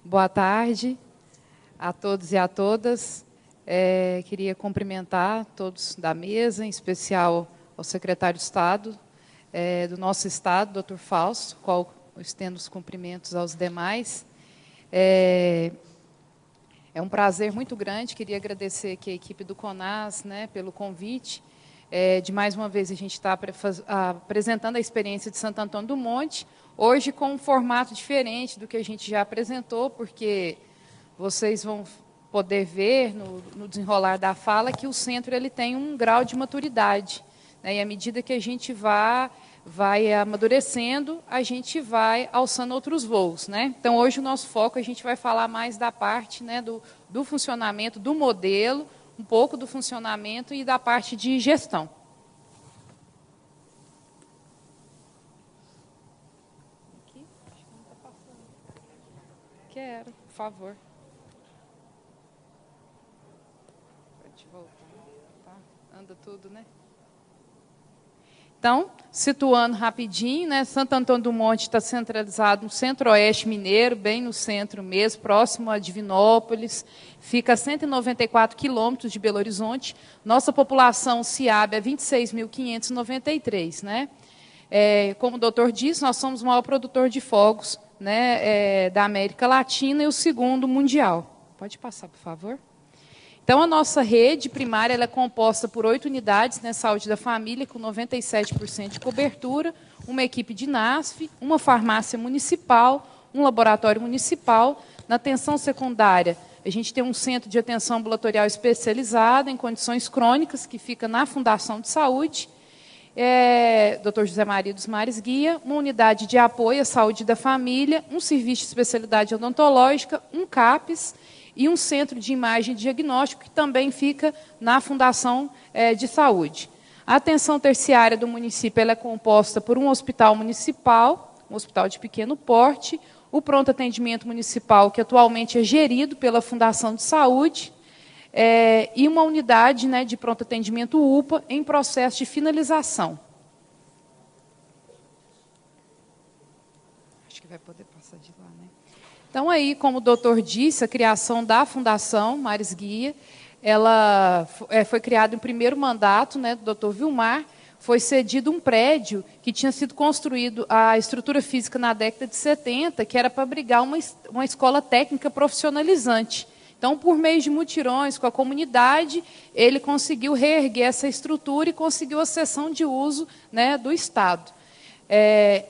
Boa tarde a todos e a todas. Queria cumprimentar todos da mesa, em especial ao secretário de Estado do nosso Estado, Dr. Fausto, qual eu estendo os cumprimentos aos demais. É um prazer muito grande, queria agradecer aqui a equipe do CONAS, pelo convite. De mais uma vez a gente está apresentando a experiência de Santo Antônio do Monte, hoje com um formato diferente do que a gente já apresentou, porque vocês vão poder ver no desenrolar da fala que o centro ele tem um grau de maturidade, e à medida que a gente vai amadurecendo, a gente vai alçando outros voos. Então, hoje o nosso foco, a gente vai falar mais da parte do funcionamento, do modelo, um pouco do funcionamento e da parte de gestão. Aqui? Acho que não está passando. Quero, por favor. Pode voltar. Tá? Anda tudo, né? Então, situando rapidinho, Santo Antônio do Monte está centralizado no centro-oeste mineiro, bem no centro mesmo, próximo a Divinópolis, fica a 194 quilômetros de Belo Horizonte. Nossa população SIAB é 26.593. Como o doutor disse, nós somos o maior produtor de fogos da América Latina e o segundo mundial. Pode passar, por favor? Então, a nossa rede primária ela é composta por 8 unidades, saúde da família, com 97% de cobertura, uma equipe de NASF, uma farmácia municipal, um laboratório municipal. Na atenção secundária, a gente tem um centro de atenção ambulatorial especializado em condições crônicas, que fica na Fundação de Saúde, Dr. José Maria dos Mares Guia, uma unidade de apoio à saúde da família, um serviço de especialidade odontológica, um CAPES, e um centro de imagem e diagnóstico, que também fica na Fundação de Saúde. A atenção terciária do município ela é composta por um hospital municipal, um hospital de pequeno porte, o pronto atendimento municipal, que atualmente é gerido pela Fundação de Saúde, e uma unidade de pronto atendimento UPA em processo de finalização. Acho que vai poder passar de lá, Então, aí, como o doutor disse, a criação da Fundação Mares Guia, ela foi criada em primeiro mandato do doutor Vilmar, foi cedido um prédio que tinha sido construído, a estrutura física na década de 70, que era para abrigar uma escola técnica profissionalizante. Então, por meio de mutirões com a comunidade, ele conseguiu reerguer essa estrutura e conseguiu a cessão de uso do Estado.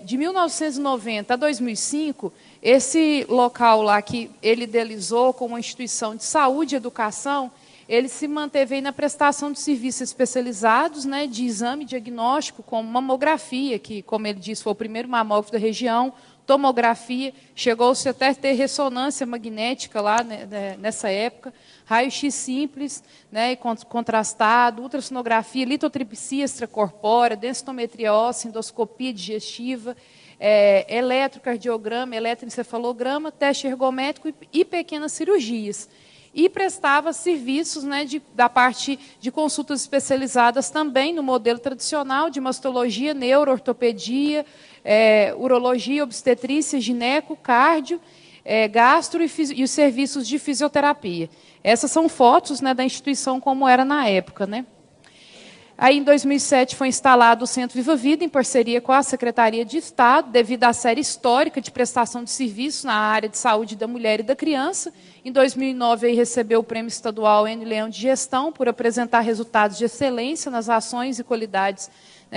De 1990 a 2005, esse local lá que ele idealizou como uma instituição de saúde e educação, ele se manteve aí na prestação de serviços especializados de exame diagnóstico, como mamografia, que, como ele disse, foi o primeiro mamógrafo da região, tomografia, chegou-se até a ter ressonância magnética lá nessa época, raio-x simples e contrastado, ultrassonografia, litotripsia extracorpórea, densitometria óssea, endoscopia digestiva, eletrocardiograma, eletroencefalograma, teste ergométrico e pequenas cirurgias. E prestava serviços da parte de consultas especializadas também no modelo tradicional de mastologia, neuroortopedia, urologia, obstetrícia, gineco, cardio, gastro e os serviços de fisioterapia. Essas são fotos da instituição como era na época. Aí, em 2007, foi instalado o Centro Viva Vida, em parceria com a Secretaria de Estado, devido à série histórica de prestação de serviços na área de saúde da mulher e da criança. Em 2009, aí, recebeu o Prêmio Estadual N. Leão de Gestão, por apresentar resultados de excelência nas ações e qualidades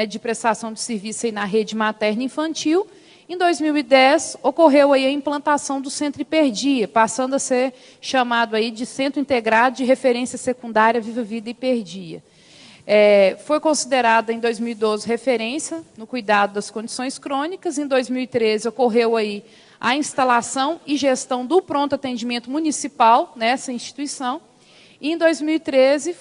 de prestação de serviço aí na rede materna e infantil. Em 2010, ocorreu aí a implantação do Centro Hiperdia, passando a ser chamado aí de Centro Integrado de Referência Secundária Viva Vida Hiperdia. Foi considerada, em 2012, referência no cuidado das condições crônicas. Em 2013, ocorreu aí a instalação e gestão do pronto atendimento municipal nessa instituição. E, em 2013,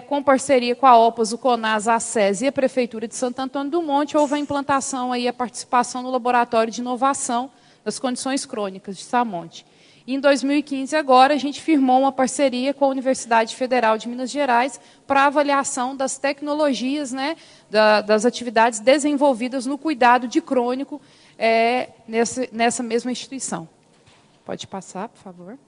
com parceria com a OPAS, o CONAS, a SES e a Prefeitura de Santo Antônio do Monte, houve a implantação, aí, a participação no Laboratório de Inovação das Condições Crônicas de Samonte. E, em 2015, agora, a gente firmou uma parceria com a Universidade Federal de Minas Gerais para avaliação das tecnologias, das atividades desenvolvidas no cuidado de crônico nessa mesma instituição. Pode passar, por favor.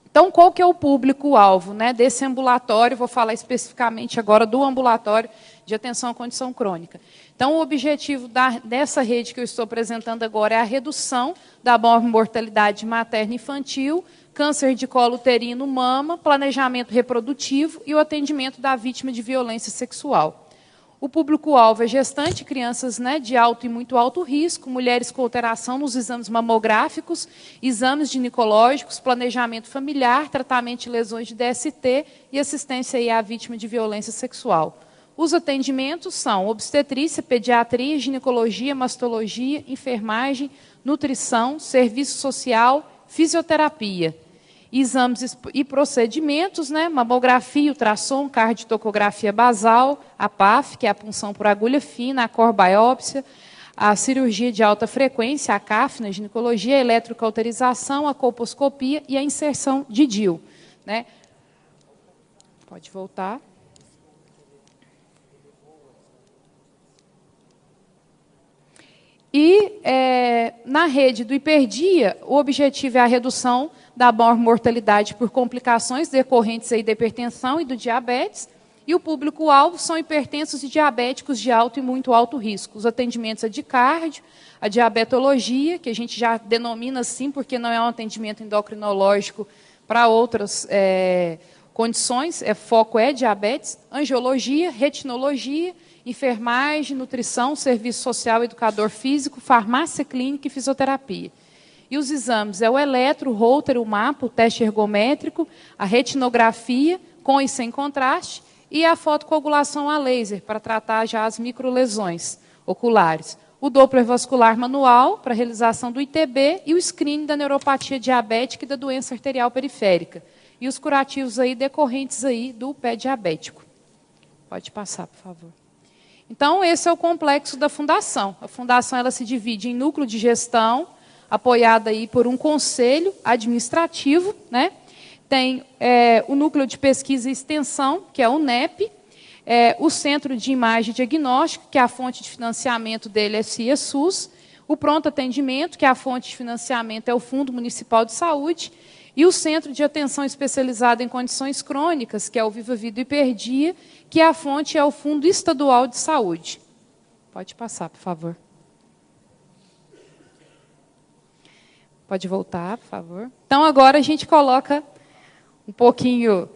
Então, qual que é o público-alvo, né, desse ambulatório? Vou falar especificamente agora do ambulatório de atenção à condição crônica. Então, o objetivo dessa rede que eu estou apresentando agora é a redução da mortalidade materna e infantil, câncer de colo uterino, mama, planejamento reprodutivo e o atendimento da vítima de violência sexual. O público-alvo é gestante, crianças, né, de alto e muito alto risco, mulheres com alteração nos exames mamográficos, exames ginecológicos, planejamento familiar, tratamento de lesões de DST e assistência aí à vítima de violência sexual. Os atendimentos são obstetrícia, pediatria, ginecologia, mastologia, enfermagem, nutrição, serviço social, fisioterapia. Exames e procedimentos, né? Mamografia, ultrassom, cardiotocografia basal, a PAF, que é a punção por agulha fina, a corbiópsia, a cirurgia de alta frequência, a CAF, na ginecologia, a eletrocauterização, a colposcopia e a inserção de DIU. Né? Pode voltar. E, na rede do hiperdia, o objetivo é a redução da mortalidade por complicações decorrentes aí da hipertensão e do diabetes, e o público-alvo são hipertensos e diabéticos de alto e muito alto risco. Os atendimentos de cardio, a diabetologia, que a gente já denomina assim, porque não é um atendimento endocrinológico para outras condições, foco é diabetes, angiologia, retinologia, enfermagem, nutrição, serviço social, educador físico, farmácia clínica e fisioterapia. E os exames é o eletro, o Holter, o mapa, o teste ergométrico, a retinografia, com e sem contraste, e a fotocoagulação a laser, para tratar já as microlesões oculares. O Doppler vascular manual, para realização do ITB, e o screening da neuropatia diabética e da doença arterial periférica. E os curativos aí decorrentes aí do pé diabético. Pode passar, por favor. Então, esse é o complexo da fundação. A fundação ela se divide em núcleo de gestão, apoiada aí por um conselho administrativo, né? Tem o núcleo de pesquisa e extensão, que é o NEP, o Centro de Imagem e Diagnóstico, que é a fonte de financiamento dele é o CIESUS, o Pronto Atendimento, que é a fonte de financiamento é o Fundo Municipal de Saúde, e o Centro de Atenção Especializada em Condições Crônicas, que é o Viva Vida Hiperdia, que a fonte é o Fundo Estadual de Saúde. Pode passar, por favor. Pode voltar, por favor. Então, agora a gente coloca um pouquinho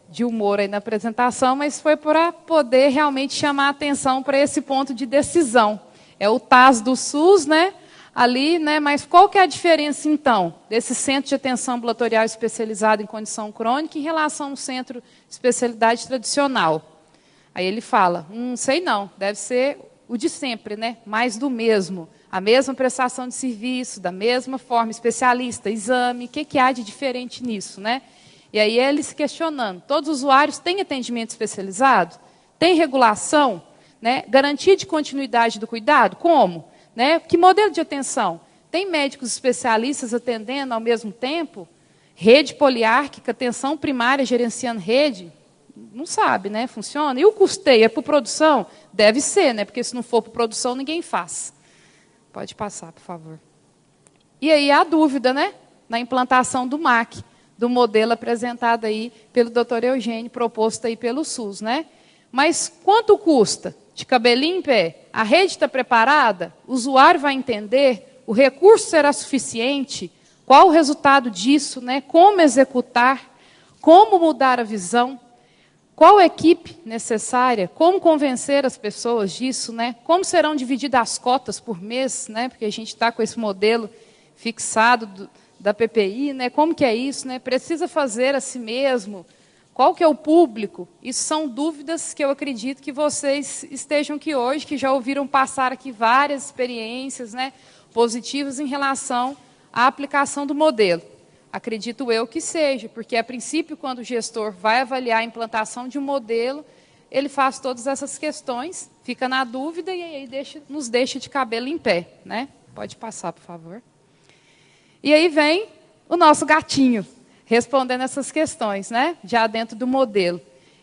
de humor aí na apresentação, mas foi para poder realmente chamar a atenção para esse ponto de decisão. É o TAS do SUS, né? Ali, né? Mas qual que é a diferença, então, desse centro de atenção ambulatorial especializado em condição crônica em relação ao centro de especialidade tradicional? Aí ele fala, sei não, deve ser o de sempre, né? Mais do mesmo. A mesma prestação de serviço, da mesma forma, especialista, exame, o que há de diferente nisso, né? E aí ele se questionando, todos os usuários têm atendimento especializado? Tem regulação? Né? Garantia de continuidade do cuidado? Como? Né? Que modelo de atenção? Tem médicos especialistas atendendo ao mesmo tempo? Rede poliárquica, atenção primária gerenciando rede? Não sabe, né? Funciona? E o custeio é por produção? Deve ser, né? Porque se não for por produção, ninguém faz. Pode passar, por favor. E aí a dúvida, né? Na implantação do MAC, do modelo apresentado aí pelo Dr. Eugênio, proposto aí pelo SUS, né? Mas quanto custa? De cabelinho em pé? A rede está preparada? O usuário vai entender? O recurso será suficiente? Qual o resultado disso? Né? Como executar? Como mudar a visão? Qual a equipe necessária? Como convencer as pessoas disso? Né? Como serão divididas as cotas por mês? Né? Porque a gente está com esse modelo fixado da PPI. Né? Como que é isso? Né? Precisa fazer a si mesmo? Qual que é o público? Isso são dúvidas que eu acredito que vocês estejam aqui hoje, que já ouviram passar aqui várias experiências, né, positivas em relação à aplicação do modelo. Acredito eu que seja, porque, a princípio, quando o gestor vai avaliar a implantação de um modelo, ele faz todas essas questões, fica na dúvida e aí nos deixa de cabelo em pé. Né? Pode passar, por favor. E aí vem o nosso gatinho, respondendo essas questões, né? Já dentro do modelo,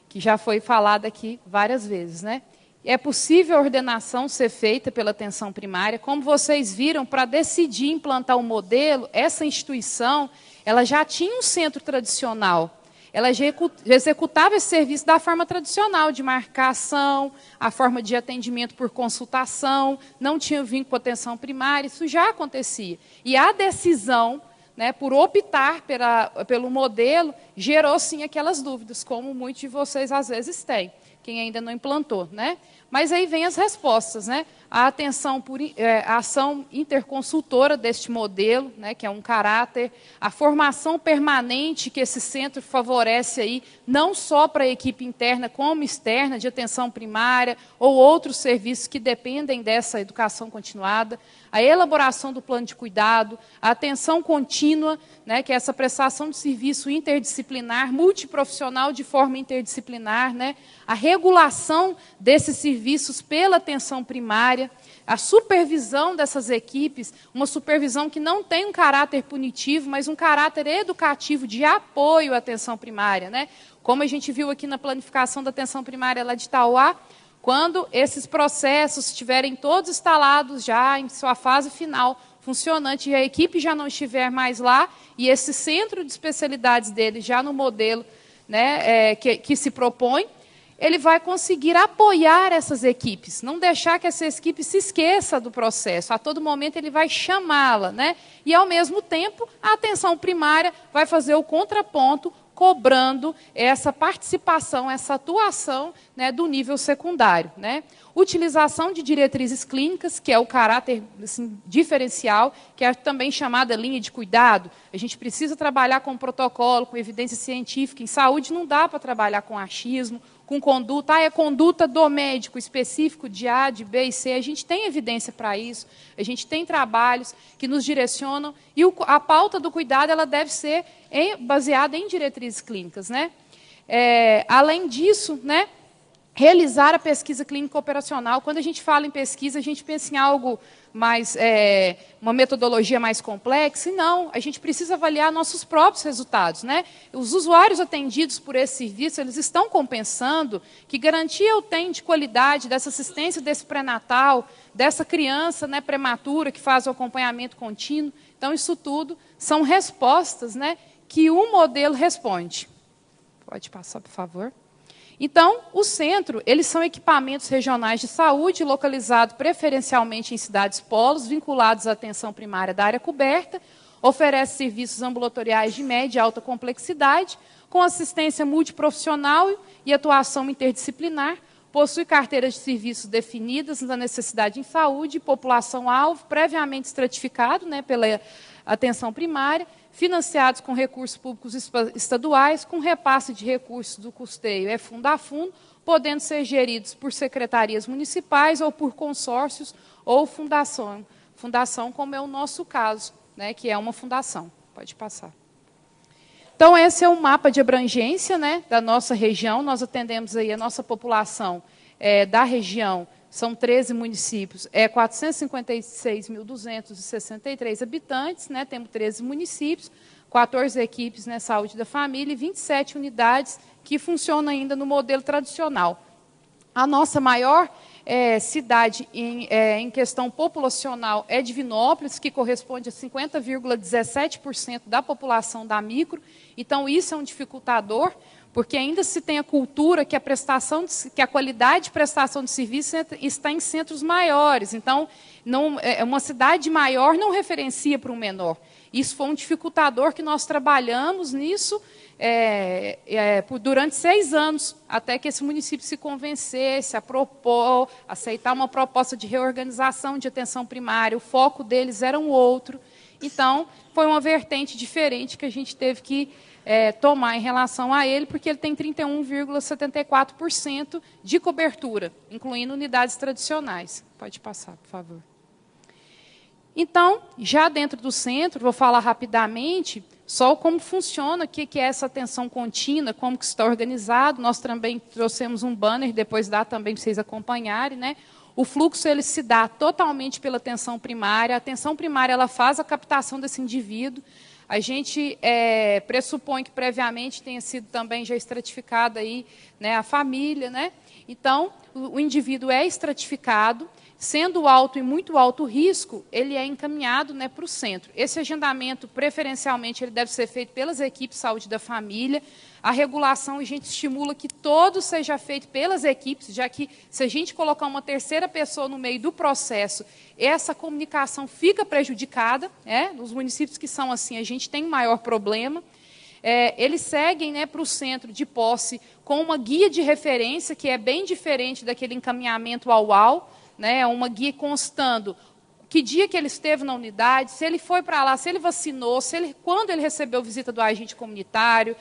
que já foi falado aqui várias vezes. Né? é possível a ordenação ser feita pela atenção primária. Como vocês viram, para decidir implantar o modelo, essa instituição ela já tinha um centro tradicional. Ela já executava esse serviço da forma tradicional, de marcação, a forma de atendimento por consultação, não tinha vínculo com a atenção primária, isso já acontecia. E a decisão, né, por optar pelo modelo, gerou, sim, aquelas dúvidas, como muitos de vocês, às vezes, têm, quem ainda não implantou, né? Mas aí vem as respostas, né? A ação interconsultora deste modelo, né, que é um caráter, a formação permanente que esse centro favorece aí, não só para a equipe interna, como externa, de atenção primária, ou outros serviços que dependem dessa educação continuada, a elaboração do plano de cuidado, a atenção contínua, né, que é essa prestação de serviço interdisciplinar, multiprofissional de forma interdisciplinar, né, a regulação desses serviços pela atenção primária, a supervisão dessas equipes, uma supervisão que não tem um caráter punitivo, mas um caráter educativo de apoio à atenção primária, né? Como a gente viu aqui na planificação da atenção primária lá de Itauá, quando esses processos estiverem todos instalados já em sua fase final, funcionante, e a equipe já não estiver mais lá, e esse centro de especialidades dele já no modelo, né, que se propõe, ele vai conseguir apoiar essas equipes, não deixar que essa equipe se esqueça do processo. A todo momento ele vai chamá-la, né? E, ao mesmo tempo, a atenção primária vai fazer o contraponto, cobrando essa participação, essa atuação, né, do nível secundário, né? Utilização de diretrizes clínicas, que é o caráter assim, diferencial, que é também chamada linha de cuidado. A gente precisa trabalhar com protocolo, com evidência científica. Em saúde não dá para trabalhar com achismo, com conduta. É conduta do médico específico de A, de B e C. A gente tem evidência para isso. A gente tem trabalhos que nos direcionam. E a pauta do cuidado ela deve ser baseada em diretrizes clínicas, né? Além disso, né, realizar a pesquisa clínica operacional. Quando a gente fala em pesquisa, a gente pensa em algo mais, uma metodologia mais complexa, e não, a gente precisa avaliar nossos próprios resultados, né? Os usuários atendidos por esse serviço, eles estão compensando, que garantia eu tenho de qualidade dessa assistência desse pré-natal, dessa criança, né, prematura que faz o acompanhamento contínuo. Então, isso tudo são respostas, né, que o modelo responde. Pode passar, por favor. Então, o centro, eles são equipamentos regionais de saúde, localizados preferencialmente em cidades polos, vinculados à atenção primária da área coberta, oferece serviços ambulatoriais de média e alta complexidade, com assistência multiprofissional e atuação interdisciplinar, possui carteiras de serviços definidas da necessidade em saúde e população-alvo, previamente estratificado, né, pela atenção primária, financiados com recursos públicos estaduais, com repasse de recursos do custeio fundo a fundo, podendo ser geridos por secretarias municipais ou por consórcios ou fundação, como é o nosso caso, né, que é uma fundação. Pode passar. Então, esse é o mapa de abrangência, né, da nossa região. Nós atendemos aí a nossa população da região, são 13 municípios, 456.263 habitantes, né, temos 13 municípios, 14 equipes, né, saúde da família e 27 unidades que funcionam ainda no modelo tradicional. A nossa maior cidade em questão populacional é Divinópolis, que corresponde a 50,17% da população da micro. Então, isso é um dificultador, porque ainda se tem a cultura que a qualidade de prestação de serviço está em centros maiores. Então, uma cidade maior não referencia para um menor. Isso foi um dificultador que nós trabalhamos nisso durante 6 anos, até que esse município se convencesse a propor, aceitar uma proposta de reorganização de atenção primária. O foco deles era um outro. Então, foi uma vertente diferente que a gente teve que tomar em relação a ele, porque ele tem 31,74% de cobertura, incluindo unidades tradicionais. Pode passar, por favor. Então, já dentro do centro, vou falar rapidamente só como funciona, o que é essa atenção contínua, como que está organizado. Nós também trouxemos um banner, depois dá também para vocês acompanharem, né? O fluxo ele se dá totalmente pela atenção primária. A atenção primária ela faz a captação desse indivíduo. a gente pressupõe que previamente tenha sido também já estratificada aí, né, a família, né? Então, o indivíduo é estratificado, sendo alto e muito alto risco, ele é encaminhado, né, para o centro. Esse agendamento, preferencialmente, ele deve ser feito pelas equipes de saúde da família. A regulação, a gente estimula que todo seja feito pelas equipes, já que, se a gente colocar uma terceira pessoa no meio do processo, essa comunicação fica prejudicada. Nos municípios que são assim, a gente tem maior problema. Eles seguem, né, para o centro de posse com uma guia de referência, que é bem diferente daquele encaminhamento ao UAU, né, uma guia constando que dia que ele esteve na unidade, se ele foi para lá, se ele vacinou, quando ele recebeu visita do agente comunitário,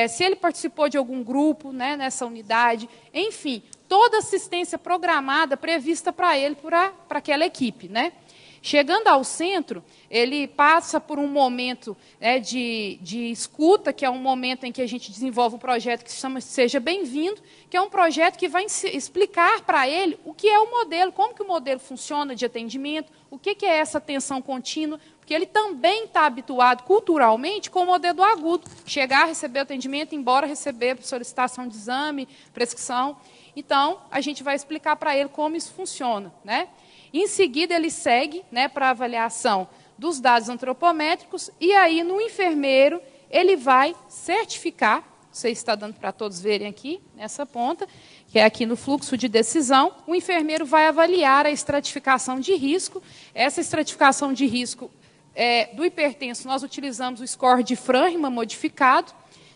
se ele participou de algum grupo, né, nessa unidade, enfim, toda assistência programada prevista para ele, para aquela equipe, né? Chegando ao centro, ele passa por um momento, né, de escuta, que é um momento em que a gente desenvolve um projeto que se chama Seja Bem-vindo, que é um projeto que vai explicar para ele o que é o modelo, como que o modelo funciona de atendimento, o que é essa atenção contínua, porque ele também está habituado culturalmente com o modelo do agudo, chegar, receber o atendimento, ir embora, receber solicitação de exame, prescrição. Então, a gente vai explicar para ele como isso funciona, né? Em seguida, ele segue, né, para a avaliação dos dados antropométricos, e aí, no enfermeiro, ele vai certificar, você está dando para todos verem aqui, nessa ponta, que é aqui no fluxo de decisão, o enfermeiro vai avaliar a estratificação de risco. Essa estratificação de risco do hipertenso, nós utilizamos o score de Framingham modificado,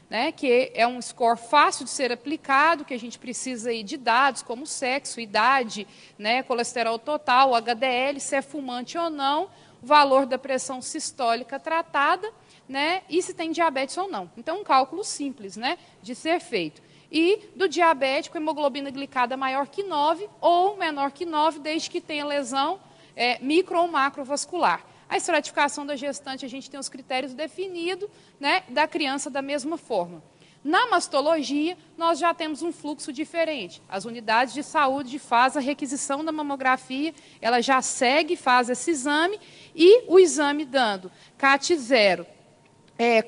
né, que é um score fácil de ser aplicado, que a gente precisa aí de dados como sexo, idade, né, colesterol total, HDL, se é fumante ou não, o valor da pressão sistólica tratada, né, e se tem diabetes ou não. Então, um cálculo simples, né, de ser feito. E do diabético, hemoglobina glicada maior que 9 ou menor que 9, desde que tenha lesão micro ou macrovascular. A estratificação da gestante, a gente tem os critérios definidos, né, da criança da mesma forma. Na mastologia, nós já temos um fluxo diferente. As unidades de saúde fazem a requisição da mamografia, ela já segue, faz esse exame, e o exame dando CAT 0,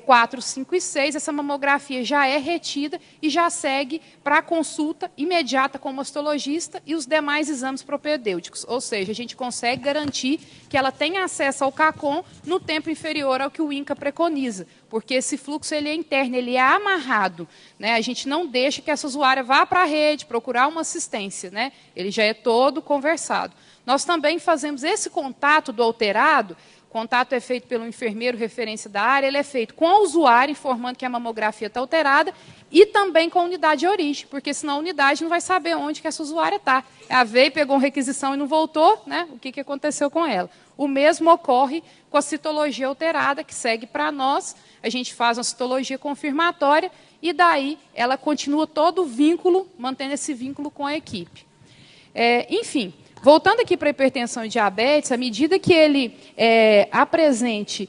4, 5 e 6, essa mamografia já é retida e já segue para a consulta imediata com o mastologista e os demais exames propedêuticos. Ou seja, a gente consegue garantir que ela tenha acesso ao CACOM no tempo inferior ao que o INCA preconiza, porque esse fluxo ele é interno, ele é amarrado, né? A gente não deixa que essa usuária vá para a rede procurar uma assistência, né? Ele já é todo conversado. Nós também fazemos esse contato do alterado. O contato é feito pelo enfermeiro referência da área, ele é feito com o usuário, informando que a mamografia está alterada, e também com a unidade de origem, porque senão a unidade não vai saber onde que essa usuária está. Ela veio, pegou uma requisição e não voltou, né? O que aconteceu com ela? O mesmo ocorre com a citologia alterada, que segue para nós, a gente faz uma citologia confirmatória, e daí ela continua todo o vínculo, mantendo esse vínculo com a equipe. Enfim, voltando aqui para a hipertensão e diabetes, à medida que ele apresente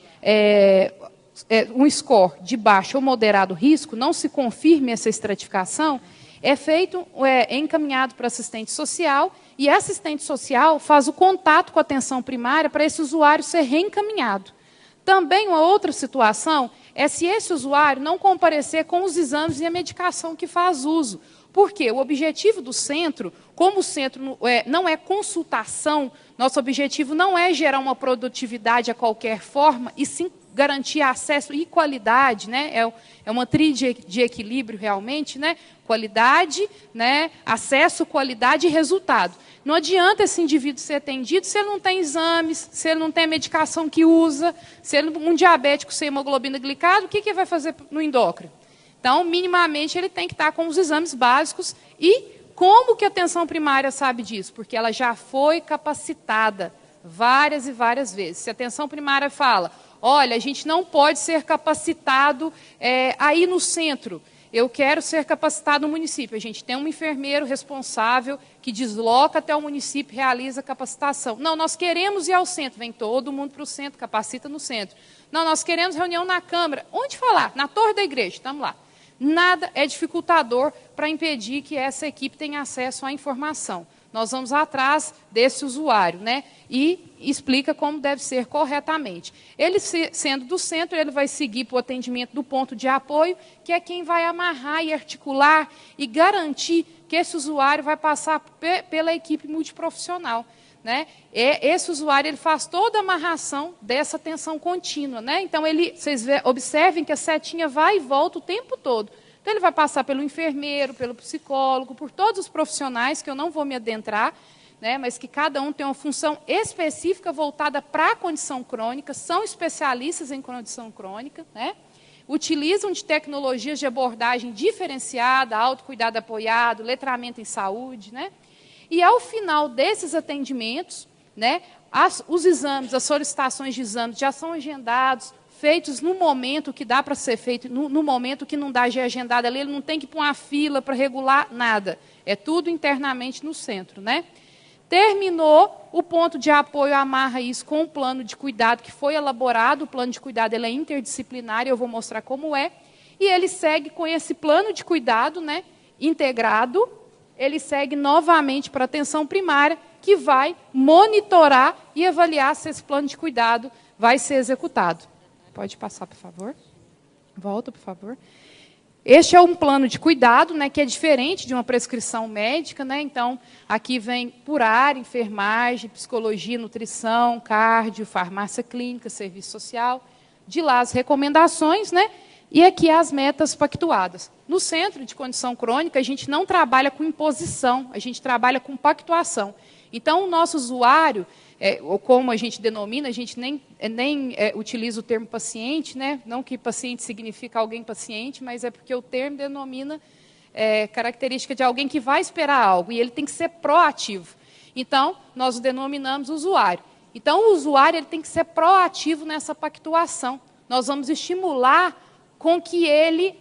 um score de baixo ou moderado risco, não se confirme essa estratificação, é encaminhado para assistente social, e a assistente social faz o contato com a atenção primária para esse usuário ser reencaminhado. Também uma outra situação é se esse usuário não comparecer com os exames e a medicação que faz uso. Porque o objetivo do centro, como o centro não é consultação, nosso objetivo não é gerar uma produtividade a qualquer forma, e sim garantir acesso e qualidade, né? É uma tríade de equilíbrio realmente, né? Qualidade, né? Acesso, qualidade e resultado. Não adianta esse indivíduo ser atendido se ele não tem exames, se ele não tem a medicação que usa, se ele um diabético sem hemoglobina glicada, o que ele vai fazer no endócrino? Então, minimamente, ele tem que estar com os exames básicos. E como que a atenção primária sabe disso? Porque ela já foi capacitada várias e várias vezes. Se a atenção primária fala, olha, a gente não pode ser capacitado aí no centro, eu quero ser capacitado no município. A gente tem um enfermeiro responsável que desloca até o município e realiza a capacitação. Não, nós queremos ir ao centro. Vem todo mundo para o centro, capacita no centro. Não, nós queremos reunião na Câmara. Onde falar? Na Torre da Igreja. Estamos lá. Nada é dificultador para impedir que essa equipe tenha acesso à informação. nós vamos atrás desse usuário, né? E explica como deve ser corretamente. Ele, sendo do centro, ele vai seguir para o atendimento do ponto de apoio, que é quem vai amarrar e articular e garantir que esse usuário vai passar pela equipe multiprofissional. Né? Esse usuário ele faz toda a amarração dessa atenção contínua. Né? Então, vocês observem que a setinha vai e volta o tempo todo. Então, ele vai passar pelo enfermeiro, pelo psicólogo, por todos os profissionais, que eu não vou me adentrar, né, mas que cada um tem uma função específica voltada para a condição crônica, são especialistas em condição crônica, né, utilizam de tecnologias de abordagem diferenciada, autocuidado apoiado, letramento em saúde, né, e ao final desses atendimentos, né, os exames, as solicitações de exames já são agendados, feitos no momento que dá para ser feito, no momento que não dá de agendado ali, ele não tem que pôr uma fila para regular nada, é tudo internamente no centro, né? Terminou, o ponto de apoio amarra isso com o plano de cuidado que foi elaborado, o plano de cuidado ele é interdisciplinar, eu vou mostrar como é, e ele segue com esse plano de cuidado, né, integrado, ele segue novamente para a atenção primária, que vai monitorar e avaliar se esse plano de cuidado vai ser executado. Pode passar, por favor. Volta, por favor. Este é um plano de cuidado, né, que é diferente de uma prescrição médica. Né? Então, aqui vem por área, enfermagem, psicologia, nutrição, cardio, farmácia clínica, serviço social. De lá as recomendações, né? E aqui as metas pactuadas. No centro de condição crônica, a gente não trabalha com imposição, a gente trabalha com pactuação. Então, o nosso usuário, ou como a gente denomina, a gente nem utiliza o termo paciente, né? Não que paciente significa alguém paciente, mas é porque o termo denomina característica de alguém que vai esperar algo, e ele tem que ser proativo. Então, nós o denominamos usuário. Então, o usuário ele tem que ser proativo nessa pactuação. Nós vamos estimular com que ele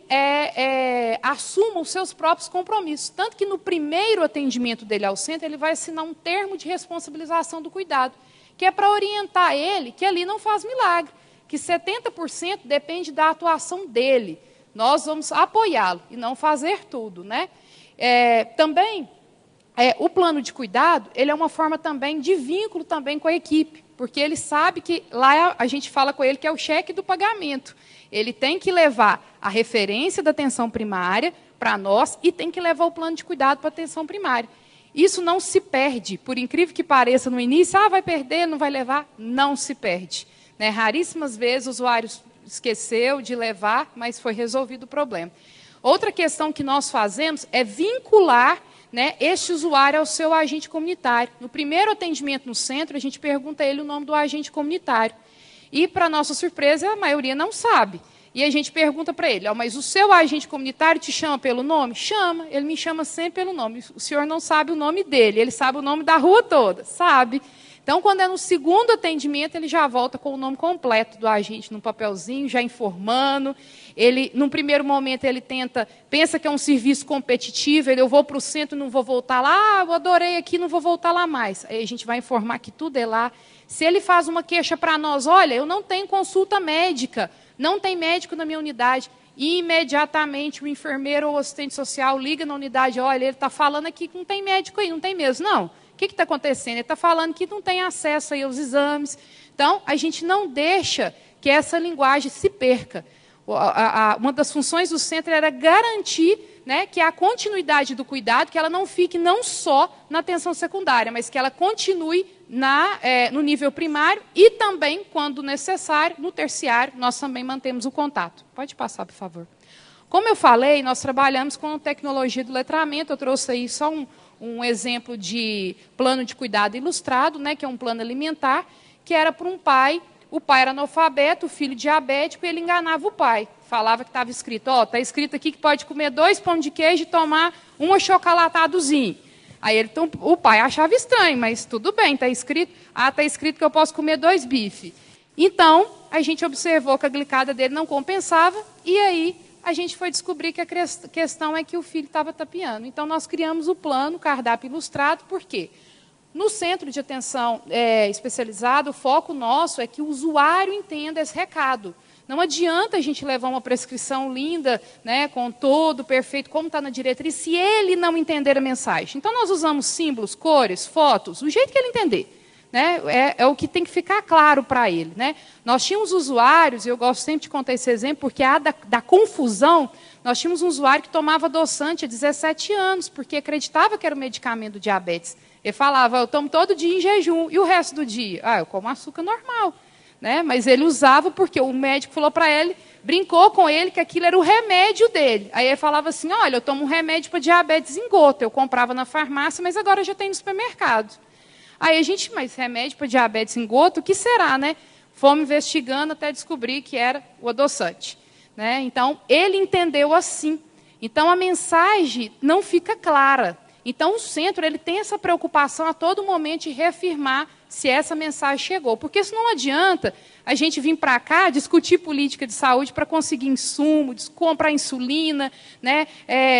assuma os seus próprios compromissos. Tanto que no primeiro atendimento dele ao centro, ele vai assinar um termo de responsabilização do cuidado, que é para orientar ele que ali não faz milagre, que 70% depende da atuação dele. Nós vamos apoiá-lo e não fazer tudo. Né? Também, o plano de cuidado ele é uma forma também de vínculo também com a equipe, porque ele sabe que lá a gente fala com ele que é o cheque do pagamento. Ele tem que levar a referência da atenção primária para nós e tem que levar o plano de cuidado para a atenção primária. Isso não se perde, por incrível que pareça no início, vai perder, não vai levar, não se perde. Né? Raríssimas vezes o usuário esqueceu de levar, mas foi resolvido o problema. Outra questão que nós fazemos é vincular, né, este usuário ao seu agente comunitário. No primeiro atendimento no centro, a gente pergunta a ele o nome do agente comunitário. E, para nossa surpresa, a maioria não sabe. E a gente pergunta para ele, mas o seu agente comunitário te chama pelo nome? Chama, ele me chama sempre pelo nome. O senhor não sabe o nome dele, ele sabe o nome da rua toda, sabe? Então, quando é no segundo atendimento, ele já volta com o nome completo do agente no papelzinho, já informando. Ele, num primeiro momento, ele pensa que é um serviço competitivo, eu vou para o centro e não vou voltar lá, eu adorei aqui, não vou voltar lá mais. Aí a gente vai informar que tudo é lá. Se ele faz uma queixa para nós, olha, eu não tenho consulta médica, não tem médico na minha unidade, imediatamente o enfermeiro ou o assistente social liga na unidade, olha, ele está falando aqui que não tem médico aí, não tem mesmo. Não, o que está acontecendo? Ele está falando que não tem acesso aí aos exames. Então, a gente não deixa que essa linguagem se perca. Uma das funções do centro era garantir, né, que a continuidade do cuidado, que ela não fique não só na atenção secundária, mas que ela continue no nível primário e também, quando necessário, no terciário, nós também mantemos o contato. Pode passar, por favor. Como eu falei, nós trabalhamos com tecnologia do letramento, eu trouxe aí só um exemplo de plano de cuidado ilustrado, né, que é um plano alimentar, que era para um pai. O pai era analfabeto, o filho diabético, e ele enganava o pai. Falava que estava escrito, está escrito aqui que pode comer 2 pães de queijo e tomar um achocolatadozinho. Aí então, o pai achava estranho, mas tudo bem, está escrito. Está escrito que eu posso comer 2 bifes. Então, a gente observou que a glicada dele não compensava, e aí a gente foi descobrir que a questão é que o filho estava tapeando. Então, nós criamos o plano, cardápio ilustrado, por quê? No centro de atenção especializado, o foco nosso é que o usuário entenda esse recado. Não adianta a gente levar uma prescrição linda, né, com todo perfeito, como está na diretriz, se ele não entender a mensagem. Então, nós usamos símbolos, cores, fotos, do jeito que ele entender. Né? É o que tem que ficar claro para ele. Né? Nós tínhamos usuários, e eu gosto sempre de contar esse exemplo, porque da confusão, nós tínhamos um usuário que tomava adoçante há 17 anos, porque acreditava que era o medicamento do diabetes. Ele falava, eu tomo todo dia em jejum, e o resto do dia? Eu como açúcar normal. Né? Mas ele usava porque o médico falou para ele, brincou com ele que aquilo era o remédio dele. Aí ele falava assim, olha, eu tomo um remédio para diabetes em gota, eu comprava na farmácia, mas agora já tem no supermercado. Aí a gente, mas remédio para diabetes em gota, o que será, né? Fomos investigando até descobrir que era o adoçante. Né? Então, ele entendeu assim. Então, a mensagem não fica clara. Então, o centro ele tem essa preocupação a todo momento de reafirmar se essa mensagem chegou. Porque senão não adianta a gente vir para cá discutir política de saúde para conseguir insumo, comprar insulina, né?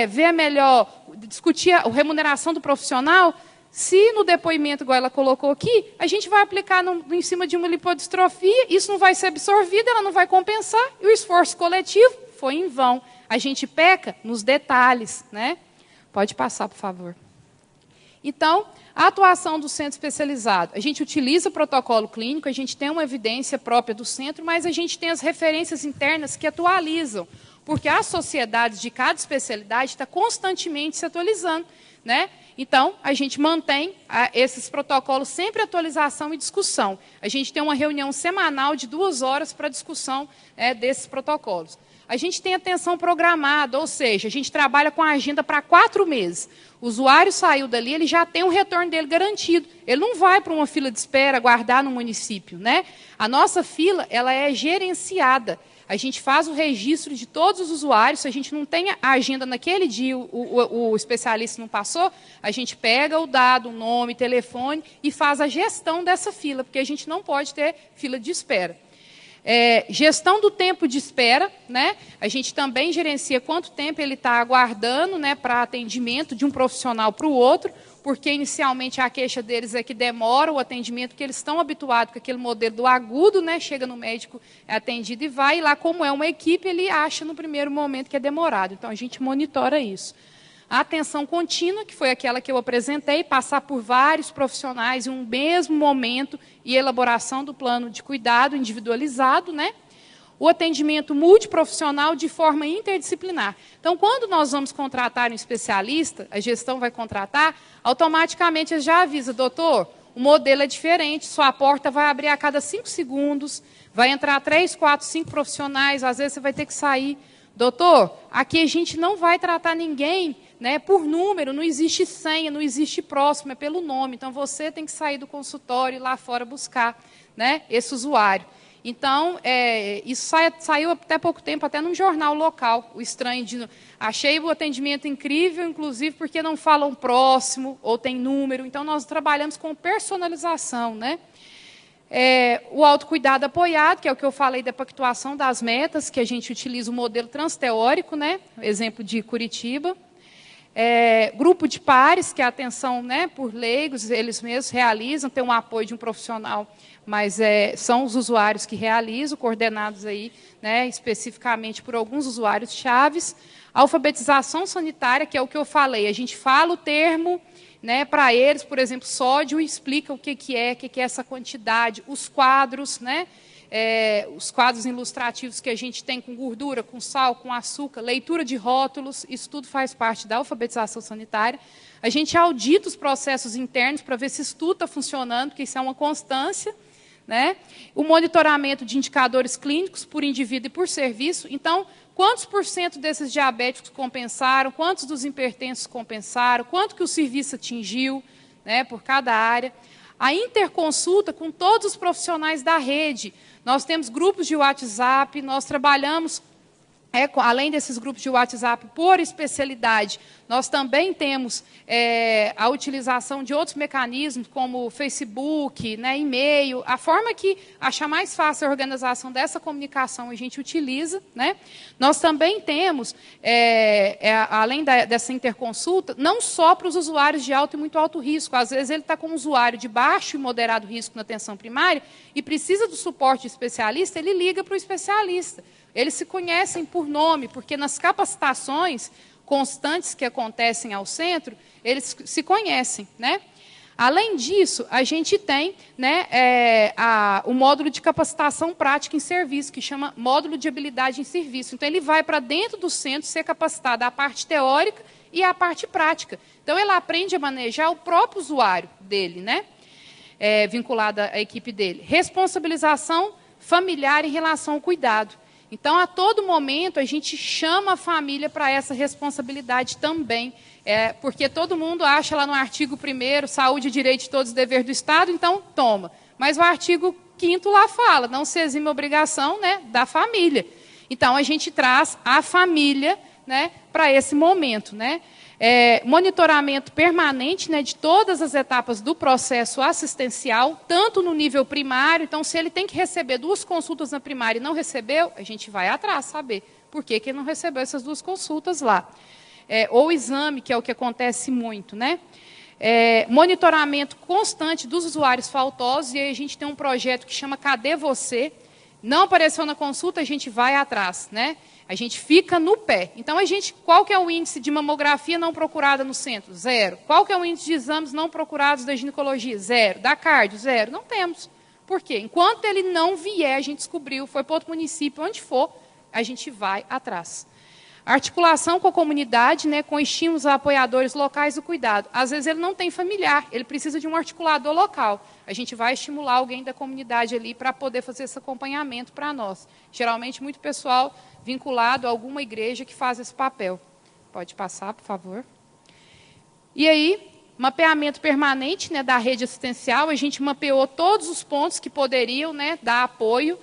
Ver a melhor, discutir a remuneração do profissional. Se no depoimento, igual ela colocou aqui, a gente vai aplicar em cima de uma lipodistrofia, isso não vai ser absorvido, ela não vai compensar, e o esforço coletivo foi em vão. A gente peca nos detalhes. Né? Pode passar, por favor. Então, a atuação do centro especializado. A gente utiliza o protocolo clínico, a gente tem uma evidência própria do centro, mas a gente tem as referências internas que atualizam, porque as sociedades de cada especialidade estão constantemente se atualizando. Né? Então, a gente mantém esses protocolos sempre atualização e discussão. A gente tem uma reunião semanal de 2 horas para discussão desses protocolos. A gente tem atenção programada, ou seja, a gente trabalha com a agenda para 4 meses. O usuário saiu dali, ele já tem o retorno dele garantido. Ele não vai para uma fila de espera aguardar no município. Né? A nossa fila ela é gerenciada. A gente faz o registro de todos os usuários. Se a gente não tem a agenda naquele dia, o especialista não passou, a gente pega o dado, o nome, telefone e faz a gestão dessa fila, porque a gente não pode ter fila de espera. Gestão do tempo de espera, né? A gente também gerencia quanto tempo ele está aguardando, né, para atendimento de um profissional para o outro, porque inicialmente a queixa deles é que demora o atendimento, porque eles estão habituados com aquele modelo do agudo, né? Chega no médico, é atendido e vai, e lá como é uma equipe, ele acha no primeiro momento que é demorado. Então, a gente monitora isso. A atenção contínua, que foi aquela que eu apresentei, passar por vários profissionais em um mesmo momento e elaboração do plano de cuidado individualizado, né? O atendimento multiprofissional de forma interdisciplinar. Então, quando nós vamos contratar um especialista, a gestão vai contratar, automaticamente ele já avisa, doutor, o modelo é diferente, sua porta vai abrir a cada 5 segundos, vai entrar 3, 4, 5 profissionais, às vezes você vai ter que sair. Doutor, aqui a gente não vai tratar ninguém, né, por número, não existe senha, não existe próximo, é pelo nome. Então, você tem que sair do consultório e ir lá fora buscar, né, esse usuário. Então, isso saiu até pouco tempo, até num jornal local, o Estranho. Achei o atendimento incrível, inclusive porque não falam próximo ou tem número. Então, nós trabalhamos com personalização. Né? O autocuidado apoiado, que é o que eu falei da pactuação das metas, que a gente utiliza o modelo transteórico, né? Exemplo de Curitiba. Grupo de pares, que é a atenção, né, por leigos, eles mesmos realizam, tem um apoio de um profissional, mas são os usuários que realizam, coordenados aí, né, especificamente por alguns usuários chaves. Alfabetização sanitária, que é o que eu falei, a gente fala o termo, né, para eles, por exemplo, sódio, explica o que é essa quantidade, os quadros, né, os quadros ilustrativos que a gente tem com gordura, com sal, com açúcar, leitura de rótulos, isso tudo faz parte da alfabetização sanitária. A gente audita os processos internos para ver se isso tudo está funcionando, porque isso é uma constância. Né? O monitoramento de indicadores clínicos por indivíduo e por serviço. Então, quantos % desses diabéticos compensaram, quantos dos hipertensos compensaram, quanto que o serviço atingiu, né, por cada área. A interconsulta com todos os profissionais da rede. Nós temos grupos de WhatsApp, nós trabalhamos além desses grupos de WhatsApp por especialidade, nós também temos a utilização de outros mecanismos, como Facebook, né, e-mail, a forma que achar mais fácil a organização dessa comunicação a gente utiliza. Né? Nós também temos, além dessa interconsulta, não só para os usuários de alto e muito alto risco, às vezes ele está com um usuário de baixo e moderado risco na atenção primária e precisa do suporte de especialista, ele liga para o especialista. Eles se conhecem por nome, porque nas capacitações constantes que acontecem ao centro, eles se conhecem. Né? Além disso, a gente tem, né, o módulo de capacitação prática em serviço, que chama módulo de habilidade em serviço. Então, ele vai para dentro do centro ser capacitado a parte teórica e a parte prática. Então, ele aprende a manejar o próprio usuário dele, né, vinculado à equipe dele. Responsabilização familiar em relação ao cuidado. Então, a todo momento, a gente chama a família para essa responsabilidade também, porque todo mundo acha lá no artigo 1º, saúde, direito de todos, dever do Estado, então toma. Mas o artigo 5º lá fala, não se exime a obrigação, né, da família. Então, a gente traz a família, né, para esse momento. Né? Monitoramento permanente, né, de todas as etapas do processo assistencial, tanto no nível primário, então, se ele tem que receber 2 consultas na primária e não recebeu, a gente vai atrás saber por que ele não recebeu essas 2 consultas lá. Ou exame, que é o que acontece muito. Né? Monitoramento constante dos usuários faltosos, e aí a gente tem um projeto que chama Cadê Você? Não apareceu na consulta, a gente vai atrás. Né? A gente fica no pé. Então, qual que é o índice de mamografia não procurada no centro? 0. Qual que é o índice de exames não procurados da ginecologia? 0. Da cardio? 0. Não temos. Por quê? Enquanto ele não vier, a gente descobriu, foi para outro município, onde for, a gente vai atrás. Articulação com a comunidade, né, com estímulos a apoiadores locais do cuidado. Às vezes ele não tem familiar, ele precisa de um articulador local. A gente vai estimular alguém da comunidade ali para poder fazer esse acompanhamento para nós. Geralmente, muito pessoal vinculado a alguma igreja que faz esse papel. Pode passar, por favor. E aí, mapeamento permanente, né, da rede assistencial, a gente mapeou todos os pontos que poderiam, né, dar apoio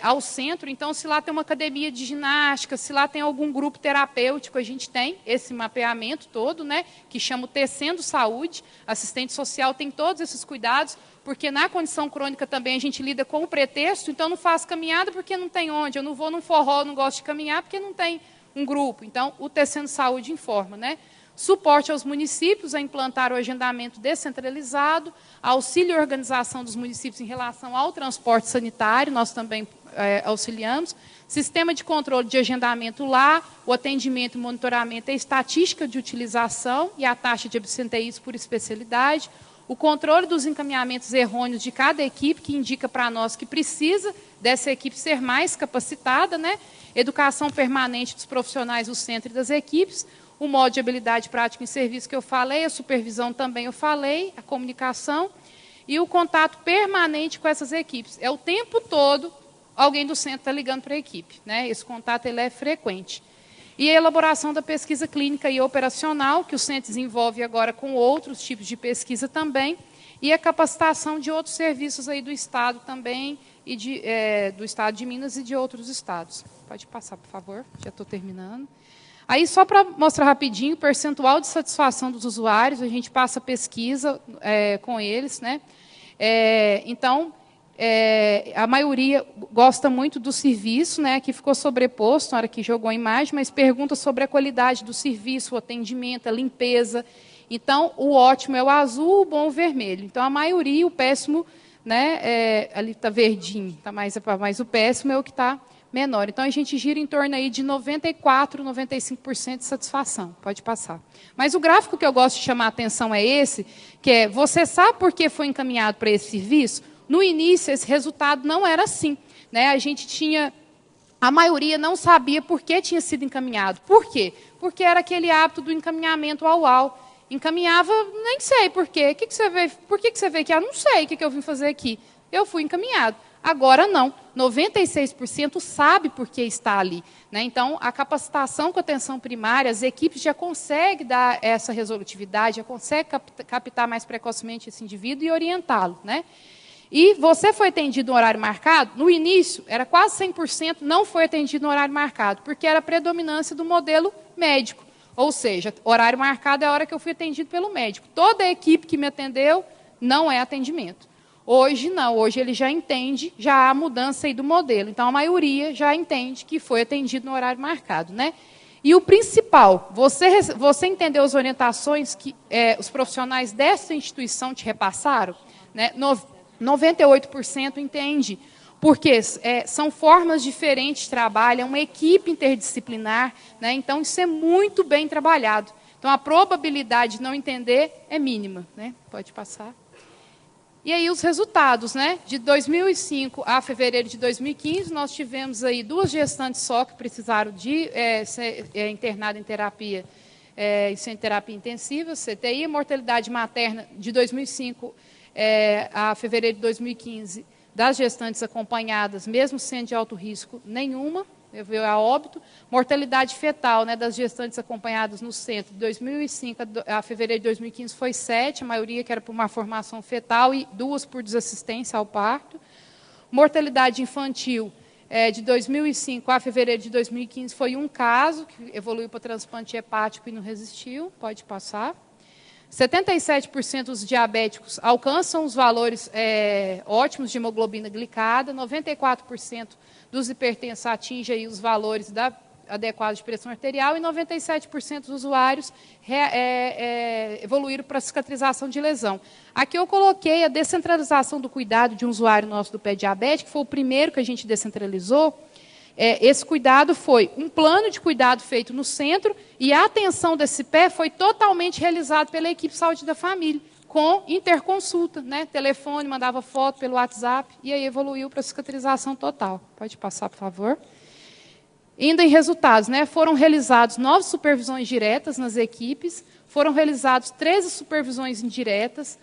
ao centro. Então, se lá tem uma academia de ginástica, se lá tem algum grupo terapêutico, a gente tem esse mapeamento todo, né, que chama o Tecendo Saúde. Assistente social tem todos esses cuidados, porque na condição crônica também a gente lida com o pretexto, então não faço caminhada porque não tem onde, eu não vou num forró, não gosto de caminhar porque não tem um grupo. Então, o Tecendo Saúde informa. Né? Suporte aos municípios a implantar o agendamento descentralizado, auxílio e organização dos municípios em relação ao transporte sanitário, nós também auxiliamos, sistema de controle de agendamento lá, o atendimento e monitoramento e estatística de utilização e a taxa de absenteísmo por especialidade, o controle dos encaminhamentos errôneos de cada equipe, que indica para nós que precisa dessa equipe ser mais capacitada, né? Educação permanente dos profissionais do centro e das equipes, o modo de habilidade prática em serviço que eu falei, a supervisão também eu falei, a comunicação e o contato permanente com essas equipes. O tempo todo alguém do centro está ligando para a equipe. Né? Esse contato ele é frequente. E a elaboração da pesquisa clínica e operacional, que o centro desenvolve agora com outros tipos de pesquisa também, e a capacitação de outros serviços aí do Estado também, e do Estado de Minas e de outros estados. Pode passar, por favor, já estou terminando. Aí, só para mostrar rapidinho, o percentual de satisfação dos usuários, a gente passa pesquisa com eles. Né? Então, a maioria gosta muito do serviço, né, que ficou sobreposto na hora que jogou a imagem, mas pergunta sobre a qualidade do serviço, o atendimento, a limpeza. Então, o ótimo é o azul, o bom o vermelho. Então, a maioria, o péssimo, né, ali está verdinho, tá mais o péssimo é o que está menor. Então, a gente gira em torno aí de 94%, 95% de satisfação. Pode passar. Mas o gráfico que eu gosto de chamar a atenção é esse, que é, você sabe por que foi encaminhado para esse serviço? No início, esse resultado não era assim. Né? A maioria não sabia por que tinha sido encaminhado. Por quê? Porque era aquele hábito do encaminhamento ao UAU. Encaminhava, nem sei por quê. Por que você veio aqui? Não sei o que eu vim fazer aqui. Eu fui encaminhado. Agora, não. 96% sabe por que está ali. Né? Então, a capacitação com a atenção primária, as equipes já conseguem dar essa resolutividade, já conseguem captar mais precocemente esse indivíduo e orientá-lo. Né? E você foi atendido no horário marcado? No início, era quase 100% não foi atendido no horário marcado, porque era a predominância do modelo médico. Ou seja, horário marcado é a hora que eu fui atendido pelo médico. Toda a equipe que me atendeu não é atendimento. Hoje não, hoje ele já entende, já há mudança aí do modelo. Então, a maioria já entende que foi atendido no horário marcado, né? E o principal, você entendeu as orientações que os profissionais dessa instituição te repassaram? Né? 98% entende, porque são formas diferentes de trabalho, é uma equipe interdisciplinar, né? Então isso é muito bem trabalhado. Então a probabilidade de não entender é mínima, né? Pode passar. E aí os resultados, né? De 2005 a fevereiro de 2015, nós tivemos aí 2 gestantes só que precisaram de ser internadas em terapia, em terapia intensiva, CTI, mortalidade materna de 2005 a fevereiro de 2015, das gestantes acompanhadas, mesmo sendo de alto risco, nenhuma, veio a óbito. Mortalidade fetal, né, das gestantes acompanhadas no centro, de 2005 a fevereiro de 2015 foi 7, a maioria que era por uma formação fetal e 2 por desassistência ao parto. Mortalidade infantil, de 2005 a fevereiro de 2015 foi 1 caso, que evoluiu para transplante hepático e não resistiu, pode passar. 77% dos diabéticos alcançam os valores ótimos de hemoglobina glicada, 94% dos hipertensos atingem aí os valores adequados de pressão arterial e 97% dos usuários evoluíram para a cicatrização de lesão. Aqui eu coloquei a descentralização do cuidado de um usuário nosso do pé diabético, que foi o primeiro que a gente descentralizou. Esse cuidado foi um plano de cuidado feito no centro e a atenção desse pé foi totalmente realizada pela equipe de saúde da família, com interconsulta, né? Telefone, mandava foto pelo WhatsApp e aí evoluiu para a cicatrização total. Pode passar, por favor. Indo em resultados, né? Foram realizadas 9 supervisões diretas nas equipes, foram realizadas 13 supervisões indiretas,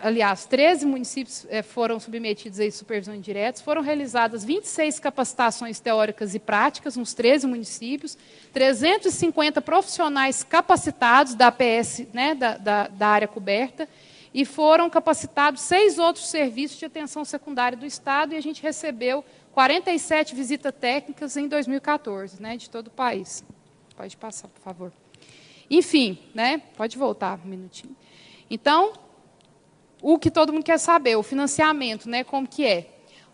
aliás, 13 municípios foram submetidos a supervisões indiretas, foram realizadas 26 capacitações teóricas e práticas nos 13 municípios, 350 profissionais capacitados da APS, né, da área coberta, e foram capacitados 6 outros serviços de atenção secundária do Estado, e a gente recebeu 47 visitas técnicas em 2014, né, de todo o país. Pode passar, por favor. Enfim, né, pode voltar um minutinho. Então, o que todo mundo quer saber, o financiamento, né, como que é?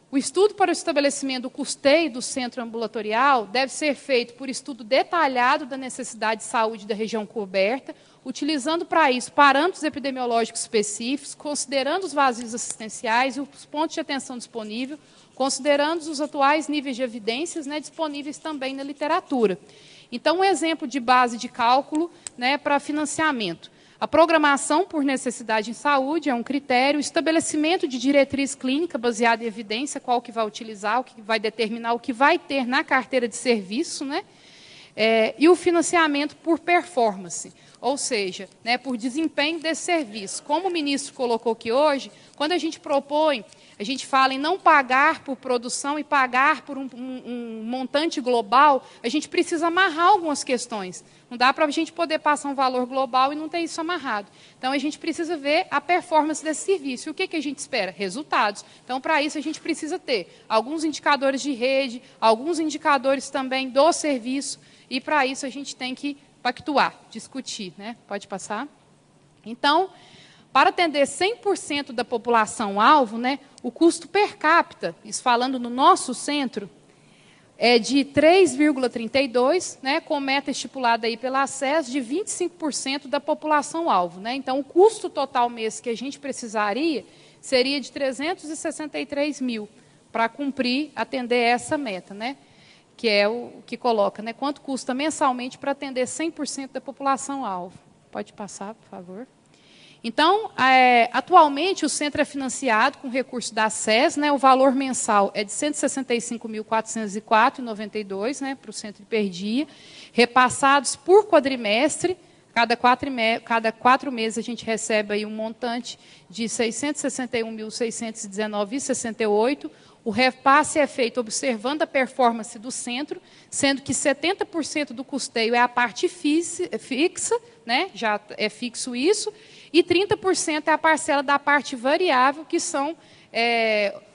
O estudo para o estabelecimento do custeio do centro ambulatorial deve ser feito por estudo detalhado da necessidade de saúde da região coberta, utilizando para isso parâmetros epidemiológicos específicos, considerando os vazios assistenciais e os pontos de atenção disponíveis, considerando os atuais níveis de evidências, né, disponíveis também na literatura. Então, um exemplo de base de cálculo, né, para financiamento. A programação por necessidade em saúde é um critério, o estabelecimento de diretriz clínica baseada em evidência, qual que vai utilizar, o que vai determinar o que vai ter na carteira de serviço, né? E o financiamento por performance, ou seja, né, por desempenho desse serviço. Como o ministro colocou aqui hoje, quando a gente propõe, a gente fala em não pagar por produção e pagar por um montante global, a gente precisa amarrar algumas questões. Não dá para a gente poder passar um valor global e não ter isso amarrado. Então, a gente precisa ver a performance desse serviço. E o que a gente espera? Resultados. Então, para isso, a gente precisa ter alguns indicadores de rede, alguns indicadores também do serviço, e para isso a gente tem que pactuar, discutir, né? Pode passar? Então, para atender 100% da população-alvo, né, o custo per capita, isso falando no nosso centro, é de 3,32, né, com meta estipulada aí pela ACES de 25% da população-alvo. Né? Então, o custo total mês que a gente precisaria seria de 363 mil para cumprir, atender essa meta, né? Que é o que coloca, né? Quanto custa mensalmente para atender 100% da população-alvo. Pode passar, por favor. Então, atualmente, o centro é financiado com recurso da SES, né, o valor mensal é de R$ 165.404,92, né, para o centro de Perdia, repassados por quadrimestre, cada 4 meses a gente recebe aí um montante de R$ 661.619,68. O repasse é feito observando a performance do centro, sendo que 70% do custeio é a parte fixa, né, já é fixo isso, e 30% é a parcela da parte variável, que são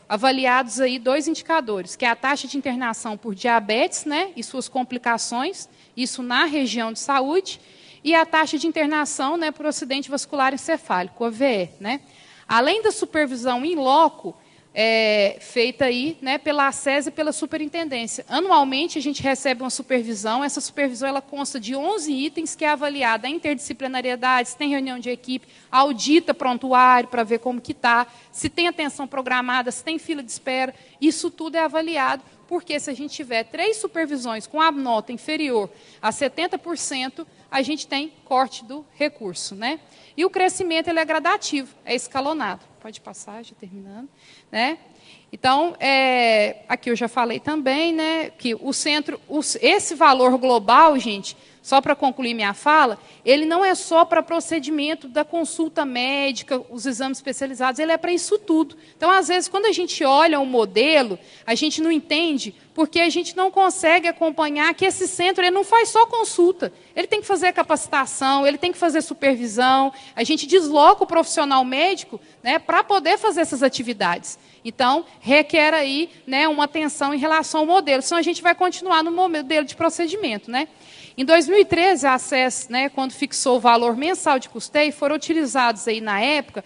avaliados aí 2 indicadores, que é a taxa de internação por diabetes, né, e suas complicações, isso na região de saúde, e a taxa de internação, né, por acidente vascular encefálico, AVE, né. Além da supervisão in loco, feita aí, né, pela ACES e pela superintendência. Anualmente, a gente recebe uma supervisão, essa supervisão ela consta de 11 itens, que é avaliada a interdisciplinariedade, se tem reunião de equipe, audita prontuário para ver como que está, se tem atenção programada, se tem fila de espera, isso tudo é avaliado, porque se a gente tiver 3 supervisões com a nota inferior a 70%, a gente tem corte do recurso, né? E o crescimento ele é gradativo, é escalonado. Pode passar, já terminando, né? Então, aqui eu já falei também, né, que o centro, esse valor global, gente, só para concluir minha fala, ele não é só para procedimento da consulta médica, os exames especializados, ele é para isso tudo. Então, às vezes, quando a gente olha um modelo, a gente não entende, porque a gente não consegue acompanhar que esse centro ele não faz só consulta, ele tem que fazer capacitação, ele tem que fazer supervisão, a gente desloca o profissional médico, né, para poder fazer essas atividades. Então, requer aí, né, uma atenção em relação ao modelo, senão a gente vai continuar no modelo de procedimento, né? Em 2013, a ACES, né, quando fixou o valor mensal de custeio, foram utilizados aí, na época,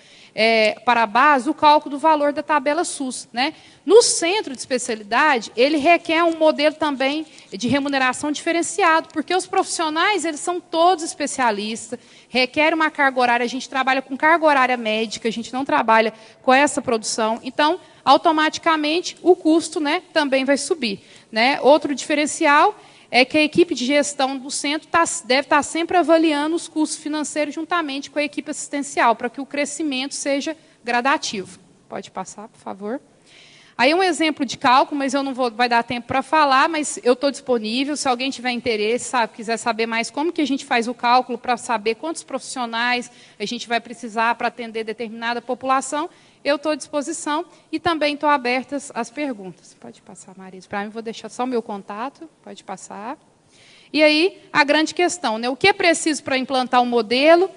para a base, o cálculo do valor da tabela SUS, né? No centro de especialidade, ele requer um modelo também de remuneração diferenciado, porque os profissionais eles são todos especialistas, requer uma carga horária, a gente trabalha com carga horária médica, a gente não trabalha com essa produção, então, automaticamente, o custo, né, também vai subir, né? Outro diferencial é que a equipe de gestão do centro deve estar sempre avaliando os custos financeiros juntamente com a equipe assistencial, para que o crescimento seja gradativo. Pode passar, por favor. Aí um exemplo de cálculo, mas eu não vai dar tempo para falar, mas eu estou disponível, se alguém tiver interesse, quiser saber mais como que a gente faz o cálculo para saber quantos profissionais a gente vai precisar para atender determinada população, eu estou à disposição e também estou aberta às perguntas. Pode passar, Marisa, para mim, vou deixar só o meu contato, pode passar. E aí, a grande questão, né? O que é preciso para implantar um modelo?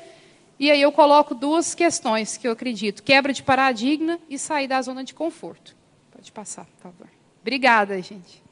E aí eu coloco 2 questões que eu acredito, quebra de paradigma e sair da zona de conforto. Pode passar, por favor. Obrigada, gente.